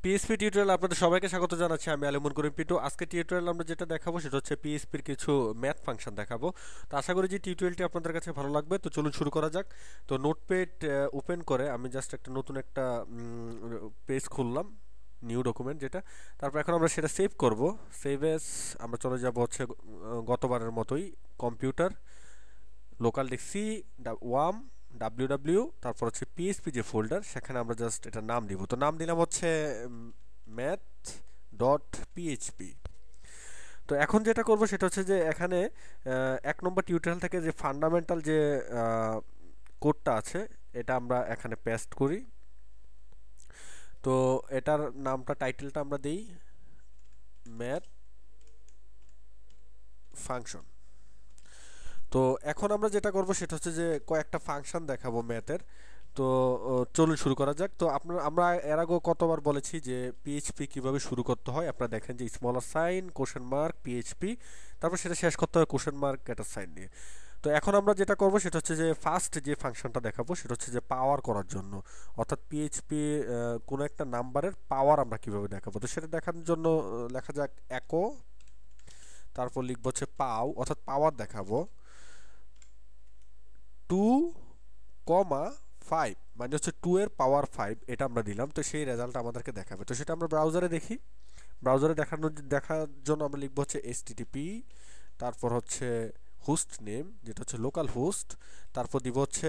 PHP tutorial আপনাদের সবাইকে স্বাগত জানাচ্ছি। আমি আলিমুন করিম পিটু। আজকে টিউটোরিয়াল আমরা যেটা দেখাবো সেটা হচ্ছে পিএইচপির কিছু ম্যাথ ফাংশন দেখাবো। তো আশা করি যে টিউটোরিয়ালটি আপনাদের কাছে ভালো লাগবে। তো চলুন শুরু করা যাক। তো নোটপ্যাড ওপেন করে আমি জাস্ট একটা নতুন একটা পেজ খুললাম, নিউ ডকুমেন্ট যেটা। তারপর এখন আমরা সেটা সেভ করব। সেভ এস আমরা চলে যাব হচ্ছে গতবারের মতোই computer local disk wamp W তারপর হচ্ছে পিএইচপি যে ফোল্ডার সেখানে আমরা জাস্ট এটা নাম দিব। তো নাম দিলাম হচ্ছে ম্যাথ ডট পিএইচপি। তো এখন যেটা করব সেটা হচ্ছে যে এখানে 1 নম্বর টিউটোরিয়াল থেকে যে ফান্ডামেন্টাল যে কোডটা আছে এটা আমরা এখানে পেস্ট করি। তো এটার নামটা টাইটেলটা আমরা দিই ম্যাথ ফাংশন। তো এখন আমরা যেটা করব সেটা হচ্ছে যে কয়েকটা ফাংশন দেখাবো ম্যাথের। তো চলুন শুরু করা যাক। তো আমরা এর আগেও কতবার বলেছি যে পিএইচপি কিভাবে শুরু করতে হয়। আপনারা দেখেন যে smaller sign question mark PHP, তারপর সেটা শেষ করতে হয় কোশ্চেন মার্ক গ্রেটার সাইন দিয়ে। তো এখন আমরা যেটা করব সেটা হচ্ছে যে ফার্স্ট যে ফাংশনটা দেখাবো সেটা হচ্ছে যে পাওয়ার করার জন্য, অর্থাৎ পিএইচপি কোনো একটা নাম্বারের পাওয়ার আমরা কিভাবে দেখাবো। তো সেটা দেখানোর জন্য লেখা যাক একো, তারপর লিখবো হচ্ছে পাও, অর্থাৎ পাওয়ার দেখাবো 2,5 মানে হচ্ছে 2 এর পাওয়ার 5 এটা আমরা দিলাম। তো সেই রেজাল্ট আমাদেরকে দেখাবে। তো সেটা আমরা ব্রাউজারে দেখি। ব্রাউজারে দেখার জন্য আমরা লিখবো হচ্ছে এইচটিটিপি, তারপর হচ্ছে হোস্ট নেম যেটা হচ্ছে লোকাল হোস্ট, তারপর দিব হচ্ছে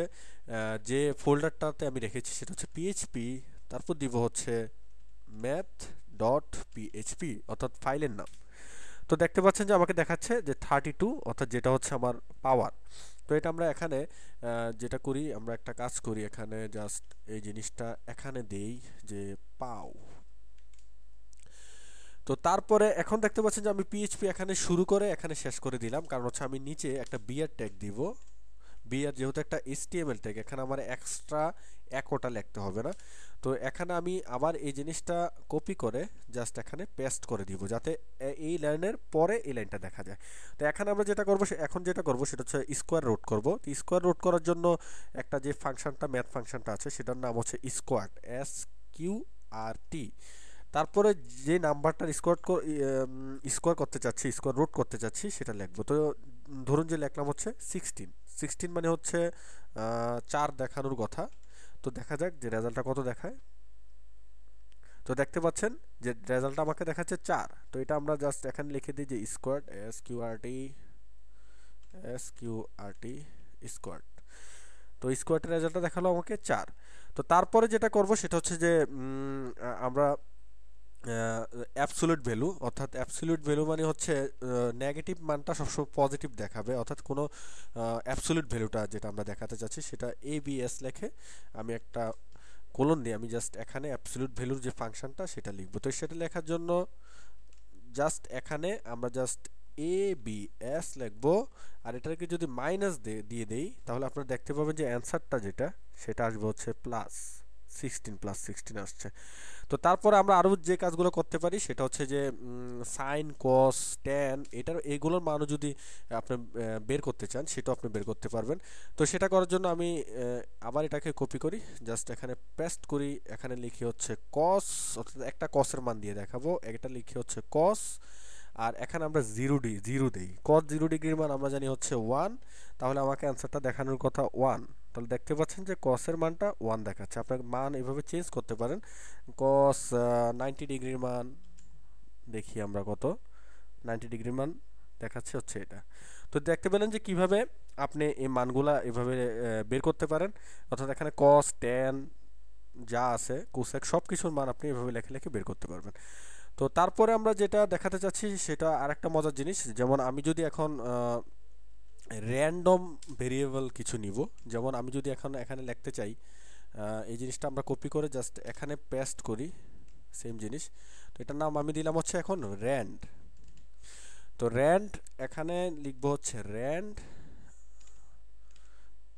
যে ফোল্ডারটাতে আমি রেখেছি সেটা হচ্ছে পিএইচপি, তারপর দিব হচ্ছে ম্যাথ ডট পিএইচপি অর্থাৎ ফাইলের নাম। তো দেখতে পাচ্ছেন যে আমাকে দেখাচ্ছে যে 32 অর্থাৎ যেটা হচ্ছে আমার পাওয়ার। তো এটা আমরা এখানে যেটা করি, আমরা একটা কাজ করি, এখানে জাস্ট এই জিনিসটা এখানে দেই যে পাও। তো তারপরে এখন দেখতে পাচ্ছেন যে আমি পিএইচপি এখানে শুরু করে এখানে শেষ করে দিলাম, কারণ হচ্ছে আমি নিচে একটা বিআর ট্যাগ দিব। বিআর যেহেতু একটা এইচটিএমএল ট্যাগ, এখানে আমার এক্সট্রা একোটা লিখতে হবে না। তো এখানে আমি আবার এই জিনিসটা কপি করে জাস্ট এখানে পেস্ট করে দিব, যাতে এই লাইনের পরে এই লাইনটা দেখা যায়। তো এখানে আমরা যেটা করব এখন যেটা করব সেটা হচ্ছে স্কোয়ার রুট করব। তো স্কোয়ার রুট করার জন্য একটা যে ফাংশনটা ম্যাথ ফাংশনটা আছে সেটার নাম হচ্ছে স্কোয়ার, SQRT। তারপরে যে নাম্বারটার স্কোয়ার করতে চাচ্ছি, স্কোয়ার রুট করতে চাচ্ছি সেটা লিখবো। তো ধরুন যে লিখলাম হচ্ছে 16। 16 মানে হচ্ছে 4 দেখানোর কথা। তো দেখা যাক যে রেজাল্টটা কত দেখায়। তো দেখতে পাচ্ছেন যে রেজাল্টটা আমাকে দেখাচ্ছে 4। তো এটা আমরা জাস্ট এখানে লিখে দিই যে স্কোয়ার SQRT স্কোয়ার। তো স্কোয়ারটার রেজাল্টটা দেখালো আমাকে 4। তো তারপরে যেটা করব সেটা হচ্ছে যে আমরা অ্যাবসোলিউট ভ্যালু, অর্থাৎ অ্যাবসোলিউট ভ্যালু মানে হচ্ছে নেগেটিভ মানটা সবসময় পজিটিভ দেখাবে, অর্থাৎ কোনো অ্যাবসোলিউট ভ্যালুটা যেটা আমরা দেখাতে চাচ্ছি সেটা ABS লেখে আমি একটা কোলন দিয়ে আমি জাস্ট এখানে অ্যাবসোলিউট ভ্যালুর যে ফাংশনটা সেটা লিখবো। তো সেটা লেখার জন্য জাস্ট এখানে আমরা জাস্ট ABS লিখবো। আর এটাকে যদি মাইনাস দিয়ে দেই তাহলে আপনারা দেখতে পাবেন যে অ্যান্সারটা যেটা সেটা আসবে হচ্ছে +16 আসছে। তো তারপরে আমরা আরও যে কাজগুলো করতে পারি সেটা হচ্ছে যে সাইন কস ট্যান এইগুলোর মানও যদি আপনি বের করতে চান সেটাও আপনি বের করতে পারবেন। তো সেটা করার জন্য আমি আবার এটাকে কপি করি, জাস্ট এখানে পেস্ট করি, এখানে লিখি হচ্ছে কস, অর্থাৎ একটা কসের মান দিয়ে দেখাবো, এটা লিখি হচ্ছে কস। আর এখানে আমরা জিরো দেই। কস 0 ডিগ্রির মান আমরা জানি হচ্ছে 1, তাহলে আমাকে অ্যান্সারটা দেখানোর কথা 1। তাহলে দেখতে পাচ্ছেন যে কসের মানটা 1 দেখাচ্ছে। আপনার মান এভাবে চেঞ্জ করতে পারেন। কস 90 ডিগ্রির মান দেখি আমরা কত, 90 ডিগ্রির মান দেখাচ্ছে হচ্ছে এটা। তো দেখতে পেলেন যে কিভাবে আপনি এই মানগুলা এভাবে বের করতে পারেন, অর্থাৎ এখানে কস ট্যান যা আছে কোসেক সব কিছুর মান আপনি এভাবে লেখে লেখে বের করতে পারবেন। তো তারপরে আমরা যেটা দেখাতে চাচ্ছি সেটা আরেকটা মজার জিনিস, যেমন আমি যদি এখন র্যান্ডম ভেরিয়েবল কিছু নিব, যেমন আমি যদি এখন এখানে লিখতে চাই, এই জিনিসটা আমরা কপি করে জাস্ট এখানে পেস্ট করি সেম জিনিস। তো এটার নাম আমি দিলাম হচ্ছে এখন র্যান্ড। তো র্যান্ড এখানে লিখবো হচ্ছে র্যান্ড,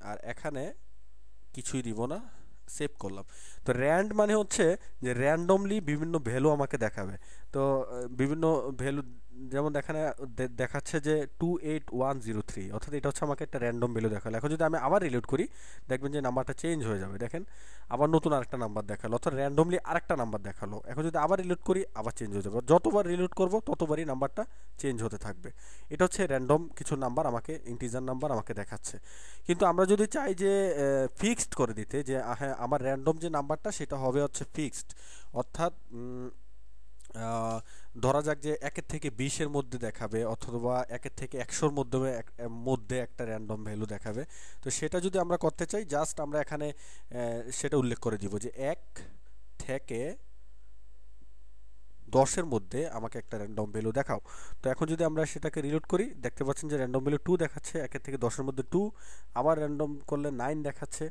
আর এখানে কিছুই দিব না, সেভ করলাম। তো র্যান্ড মানে হচ্ছে যে র্যান্ডমলি বিভিন্ন ভ্যালু আমাকে দেখাবে। তো বিভিন্ন ভ্যালু যেমন এখানে দেখাচ্ছে যে 28103, অর্থাৎ এটা হচ্ছে আমাকে একটা র্যান্ডম ভ্যালু দেখালো। এখন যদি আমি আবার রিলোড করি দেখবেন যে নাম্বারটা চেঞ্জ হয়ে যাবে। দেখেন আবার নতুন আরেকটা নাম্বার দেখালো, অর্থাৎ র্যান্ডমলি আরেকটা নাম্বার দেখালো। এখন যদি আবার রিলোড করি আবার চেঞ্জ হয়ে যাবে। যতবার রিলোড করব ততবারই নাম্বারটা চেঞ্জ হতে থাকবে। এটা হচ্ছে র্যান্ডম কিছু নাম্বার আমাকে, ইন্টিজার নাম্বার আমাকে দেখাচ্ছে। কিন্তু আমরা যদি চাই যে ফিক্সড করে দিতে, যে হ্যাঁ আমার র্যান্ডম যে নাম্বারটা সেটা হবে হচ্ছে ফিক্সড, অর্থাৎ ধরা যাক যে 1 থেকে 20-এর মধ্যে দেখাবে, অথবা 1 থেকে 100-র মধ্যে একটা র্যান্ডম ভ্যালু দেখাবে। তো সেটা যদি আমরা করতে চাই, জাস্ট আমরা এখানে সেটা উল্লেখ করে দিব যে 1 থেকে 10-এর মধ্যে আমাকে একটা র্যান্ডম ভ্যালু দেখাও। তো এখন যদি আমরা সেটাকে রিলোড করি দেখতে পাচ্ছেন যে র্যান্ডম ভ্যালু 2 দেখাচ্ছে, 1 থেকে 10-এর মধ্যে 2, আবার র্যান্ডম করলে 9 দেখাচ্ছে,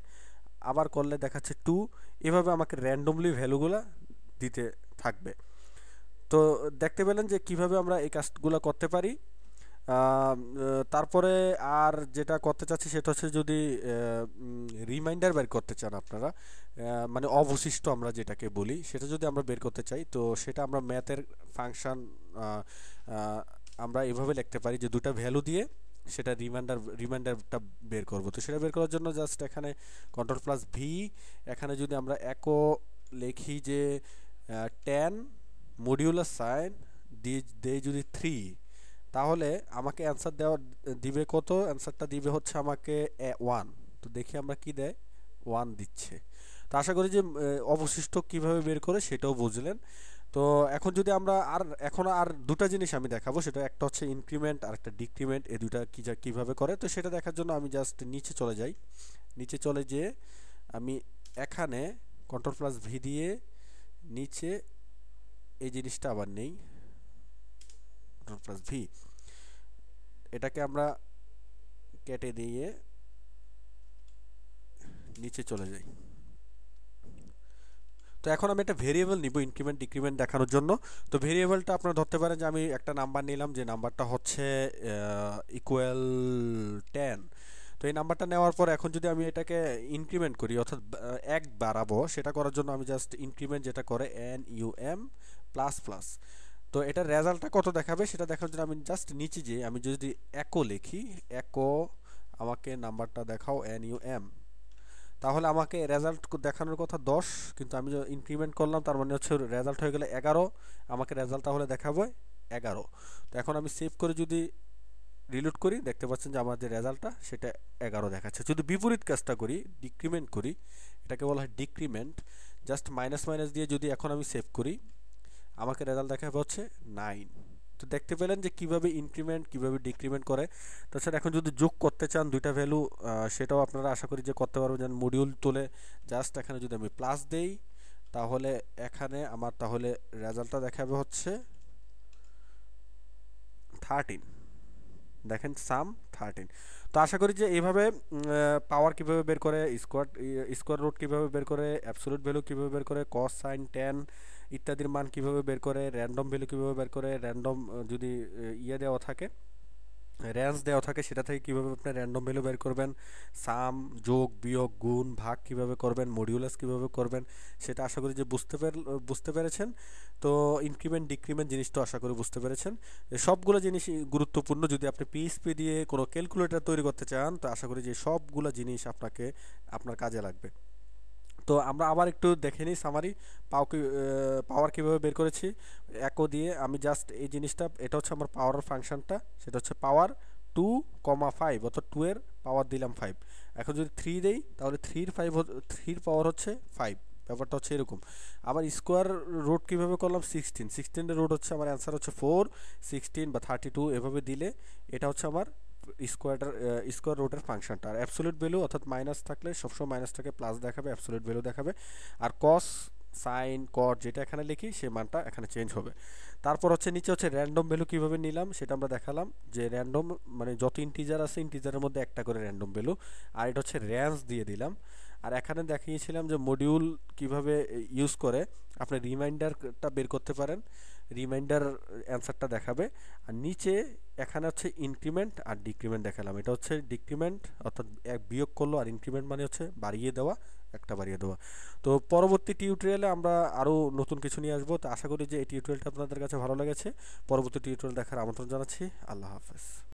আবার করলে দেখাচ্ছে 2। এভাবে আমাকে র্যান্ডমলি ভ্যালুগুলা দিতে থাকবে। তো দেখতে পেলেন যে কিভাবে আমরা এই কাজগুলো করতে পারি। তারপরে আর যেটা করতে চাচ্ছি সেটা হচ্ছে, যদি রিমাইন্ডার বের করতে চান আপনারা, মানে অবশিষ্ট আমরা যেটাকে বলি, সেটা যদি আমরা বের করতে চাই তো সেটা আমরা ম্যাথের ফাংশন আমরা এভাবে লিখতে পারি যে দুটা ভ্যালু দিয়ে সেটা রিমাইন্ডারটা বের করব। তো সেটা বের করার জন্য জাস্ট এখানে Ctrl+V, এখানে যদি আমরা একো লিখি যে 10 মডিউলাস সাইন দিয়ে যদি 3, তাহলে আমাকে অ্যান্সার দিবে কত? অ্যান্সারটা দিবে হচ্ছে আমাকে 1। তো দেখি আমরা কি দেয়, 1 দিচ্ছে। তো আশা করি যে অবশিষ্ট কিভাবে বের করে সেটাও বুঝলেন। তো এখন যদি আমরা এখন আর দুটা জিনিস আমি দেখাবো, সেটা একটা হচ্ছে ইনক্রিমেন্ট আর একটা ডিক্রিমেন্ট। এই দুটা কিভাবে করে তো সেটা দেখার জন্য আমি জাস্ট নিচে চলে যাই। নিচে চলে যেয়ে আমি এখানে Ctrl+V দিয়ে নিচে এই জিনিসটা আবার নেই, Ctrl+V, এটাকে আমরা কেটে দিয়ে নিচে চলে যাই। তো এখন আমি একটা ভেরিয়েবল নিব ইনক্রিমেন্ট ডিক্রিমেন্ট দেখানোর জন্য। তো ভেরিয়েবলটা আপনারা ধরতে পারেন যে আমি একটা নাম্বার নিলাম, যে নাম্বারটা হচ্ছে ইকুয়াল 10। তো এই নাম্বারটা নেওয়ার পর এখন যদি আমি এটাকে ইনক্রিমেন্ট করি, অর্থাৎ 1 বাড়াবো, সেটা করার জন্য আমি জাস্ট ইনক্রিমেন্ট যেটা করে NUM প্লাস প্লাস। তো এটার রেজাল্টটা কত দেখাবে সেটা দেখার জন্য আমি জাস্ট নিচে যে আমি যদি একো লিখি, একো আমাকে নাম্বারটা দেখাও NUM, তাহলে আমাকে রেজাল্ট দেখানোর কথা 10, কিন্তু আমি যে ইনক্রিমেন্ট করলাম তার মানে হচ্ছে রেজাল্ট হয়ে গেলে 11। আমাকে রেজাল্ট তাহলে দেখাবে 11। তো এখন আমি সেভ করে যদি রিলোড করি দেখতে পাচ্ছেন যে আমার যে রেজাল্টটা সেটা 11 দেখাচ্ছে। যদি বিপরীত কাজটা করি, ডিক্রিমেন্ট করি, এটাকে বলা হয় ডিক্রিমেন্ট, জাস্ট মাইনাস মাইনাস দিয়ে যদি এখন আমি সেভ করি আমাকে রেজাল্ট দেখাবে হচ্ছে 9। তো দেখতে পেলেন যে কিভাবে ইনক্রিমেন্ট কিভাবে ডিক্রিমেন্ট করে। তাছাড়া এখন যদি যোগ করতে চান দুইটা ভ্যালু, সেটাও আপনারা আশা করি যে করতে পারবেন। যেন মডিউল তুলে জাস্ট এখানে যদি আমি প্লাস দেই তাহলে এখানে আমার তাহলে রেজাল্টটা দেখাবে হচ্ছে 13। দেখেন সাম 13। তো আশা করি যে এইভাবে পাওয়ার কিভাবে বের করে, স্কোয়ার রুট কিভাবে বের করে, অ্যাবসলিউট ভ্যালু কিভাবে বের করে, কস সাইন ট্যান ইত্যাদির মান কিভাবে বের করে, র্যান্ডম ভ্যালু কিভাবে বের করে, র্যান্ডম যদি ইয়ে দেওয়া থাকে, রেঞ্জ দেওয়া থাকে, সেটা থেকে কিভাবে আপনি র্যান্ডম ভ্যালু বের করবেন, সাম যোগ বিয়োগ গুণ ভাগ কিভাবে করবেন, মডিউলাস কিভাবে করবেন, সেটা আশা করি যে বুঝতে পেরেছেন। তো ইনক্রিমেন্ট ডিক্রিমেন্ট জিনিসটা আশা করি বুঝতে পেরেছেন। সবগুলো জিনিস গুরুত্বপূর্ণ। যদি আপনি পিএইচপি দিয়ে কোনো ক্যালকুলেটর তৈরি করতে চান তো আশা করি যে সবগুলো জিনিস আপনার কাজে লাগবে। তো আমরা আবার একটু দেখে নিই সামারি। পাওয়ার কীভাবে বের করেছি একো দিয়ে। আমি জাস্ট এই জিনিসটা, এটা হচ্ছে আমার পাওয়ার ফাংশনটা, সেটা হচ্ছে পাওয়ার 2,5, অর্থাৎ 2 এর পাওয়ার দিলাম 5। এখন যদি 3 দেই তাহলে 3 পাওয়ার হচ্ছে 5। ব্যাপারটা হচ্ছে এরকম। আবার স্কোয়ার রুট কীভাবে করলাম 16 এর রুট হচ্ছে আমার অ্যান্সার হচ্ছে 4, 16 বা 32 এভাবে দিলে এটা হচ্ছে আমার স্কোয়ার রুটের ফাংশনটা। আর অ্যাবসলিউট ভ্যালু অর্থাৎ মাইনাস থাকলে সবসময় মাইনাসটাকে প্লাস দেখাবে, অ্যাবসলিউট ভ্যালু দেখাবে। আর কস সাইন কট যেটা এখানে লিখি সেই মানটা এখানে চেঞ্জ হবে। তারপর হচ্ছে নিচে হচ্ছে র্যান্ডম ভ্যালু কীভাবে নিলাম সেটা আমরা দেখালাম, যে র্যান্ডম মানে যত ইন্টিজার আছে ইন্টিজারের মধ্যে একটা করে র্যান্ডম ভ্যালু। আর এটা হচ্ছে রেঞ্জ দিয়ে দিলাম। আর এখানে দেখিয়েছিলাম যে মডিউল কিভাবে ইউজ করে আপনি রিমাইন্ডারটা বের করতে পারেন। রিমাইন্ডার অ্যান্সারটা দেখাবে। আর নিচে এখানে হচ্ছে ইনক্রিমেন্ট আর ডিক্রিমেন্ট দেখালাম, এটা হচ্ছে ডিক্রিমেন্ট অর্থাৎ এক বিয়োগ করলো, আর ইনক্রিমেন্ট মানে হচ্ছে বাড়িয়ে দেওয়া, একটা বাড়িয়ে দেওয়া। তো পরবর্তী টিউটোরিয়ালে আমরা আরও নতুন কিছু নিয়ে আসবো। তো আশা করি যে এই টিউটোরিয়ালটা আপনাদের কাছে ভালো লেগেছে। পরবর্তী টিউটোরিয়াল দেখার আমন্ত্রণ জানাচ্ছি। আল্লাহ হাফেজ।